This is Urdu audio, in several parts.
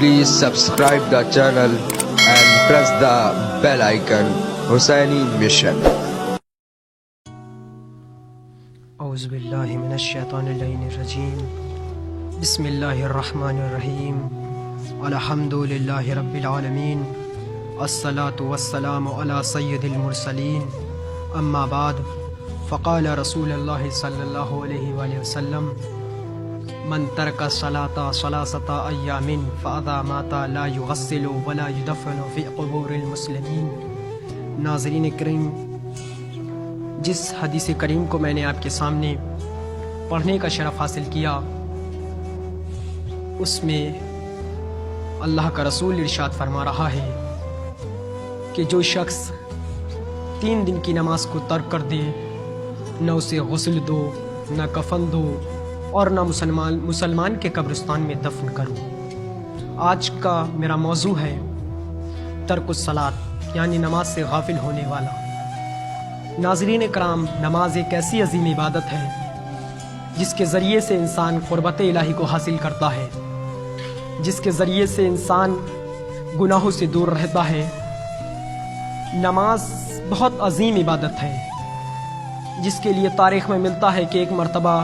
Please subscribe the channel and press the bell icon. Hussaini Mission. اعوذ باللہ من الشیطان اللعین الرجیم. بسم اللہ الرحمن الرحیم. الحمد للہ رب العالمین. الصلاة والسلام علی سید المرسلین. اما بعد فقال رسول اللہ صلی اللہ علیہ وآلہ وسلم: من ترک الصلاة ثلاثة ایام فاذا مات لا یغسل ولا یدفن فی قبور المسلمین. ناظرین کریم، جس حدیث کریم کو میں نے آپ کے سامنے پڑھنے کا شرف حاصل کیا، اس میں اللہ کا رسول ارشاد فرما رہا ہے کہ جو شخص 3 دن کی نماز کو ترک کر دے، نہ اسے غسل دو، نہ کفن دو، اور نہ مسلمان کے قبرستان میں دفن کرو. آج کا میرا موضوع ہے ترک الصلاۃ، یعنی نماز سے غافل ہونے والا. ناظرین کرام، نماز ایک ایسی عظیم عبادت ہے جس کے ذریعے سے انسان قربت الہی کو حاصل کرتا ہے، جس کے ذریعے سے انسان گناہوں سے دور رہتا ہے. نماز بہت عظیم عبادت ہے جس کے لیے تاریخ میں ملتا ہے کہ ایک مرتبہ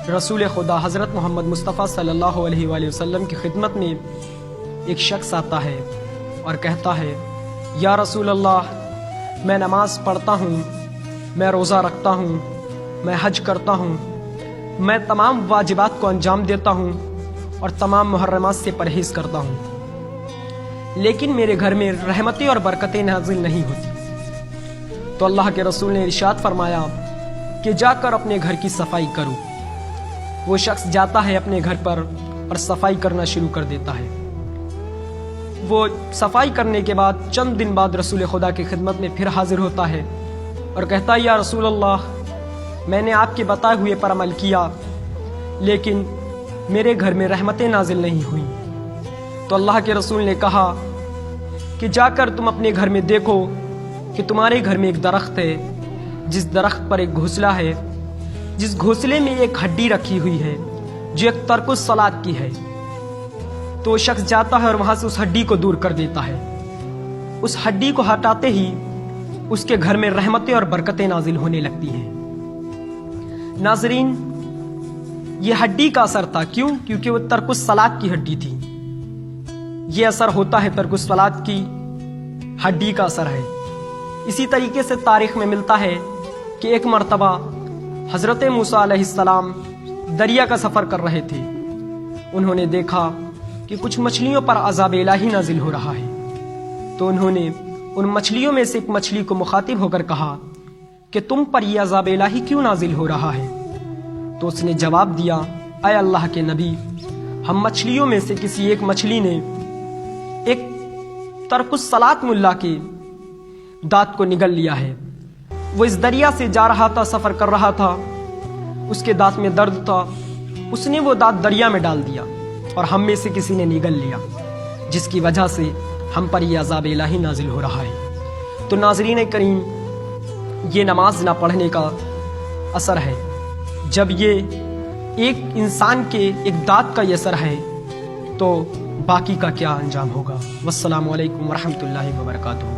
رسول خدا حضرت محمد مصطفیٰ صلی اللہ علیہ وآلہ وسلم کی خدمت میں ایک شخص آتا ہے اور کہتا ہے: یا رسول اللہ، میں نماز پڑھتا ہوں، میں روزہ رکھتا ہوں، میں حج کرتا ہوں، میں تمام واجبات کو انجام دیتا ہوں اور تمام محرمات سے پرہیز کرتا ہوں، لیکن میرے گھر میں رحمتیں اور برکتیں نازل نہیں ہوتی. تو اللہ کے رسول نے ارشاد فرمایا کہ جا کر اپنے گھر کی صفائی کرو. وہ شخص جاتا ہے اپنے گھر پر اور صفائی کرنا شروع کر دیتا ہے. وہ صفائی کرنے کے بعد چند دن بعد رسول خدا کی خدمت میں پھر حاضر ہوتا ہے اور کہتا ہے: یا رسول اللہ، میں نے آپ کے بتائے ہوئے پر عمل کیا، لیکن میرے گھر میں رحمتیں نازل نہیں ہوئیں. تو اللہ کے رسول نے کہا کہ جا کر تم اپنے گھر میں دیکھو کہ تمہارے گھر میں ایک درخت ہے، جس درخت پر ایک گھونسلہ ہے، جس گھونسلے میں ایک ہڈی رکھی ہوئی ہے جو ایک ترک الصلاۃ کی ہے. تو وہ شخص جاتا ہے اور وہاں سے اس ہڈی کو دور کر دیتا ہے. اس ہڈی کو ہٹاتے ہی اس کے گھر میں رحمتیں اور برکتیں نازل ہونے لگتی ہیں. ناظرین، یہ ہڈی کا اثر تھا. کیوں؟ کیونکہ وہ ترک الصلاۃ کی ہڈی تھی. یہ اثر ہوتا ہے ترک الصلاۃ کی ہڈی کا اثر ہے. اسی طریقے سے تاریخ میں ملتا ہے کہ ایک مرتبہ حضرت موسیٰ علیہ السلام دریا کا سفر کر رہے تھے. انہوں نے دیکھا کہ کچھ مچھلیوں پر عذاب الہی نازل ہو رہا ہے. تو انہوں نے ان مچھلیوں میں سے ایک مچھلی کو مخاطب ہو کر کہا کہ تم پر یہ عذاب الہی کیوں نازل ہو رہا ہے؟ تو اس نے جواب دیا: اے اللہ کے نبی، ہم مچھلیوں میں سے کسی ایک مچھلی نے ایک ترک الصلاۃ ملا کے دانت کو نگل لیا ہے. وہ اس دریا سے جا رہا تھا، سفر کر رہا تھا، اس کے دانت میں درد تھا، اس نے وہ دانت دریا میں ڈال دیا اور ہم میں سے کسی نے نگل لیا، جس کی وجہ سے ہم پر یہ عذاب الہی نازل ہو رہا ہے. تو ناظرین کریم، یہ نماز نہ پڑھنے کا اثر ہے. جب یہ ایک انسان کے ایک دانت کا یہ اثر ہے تو باقی کا کیا انجام ہوگا. والسلام علیکم ورحمۃ اللہ وبرکاتہ.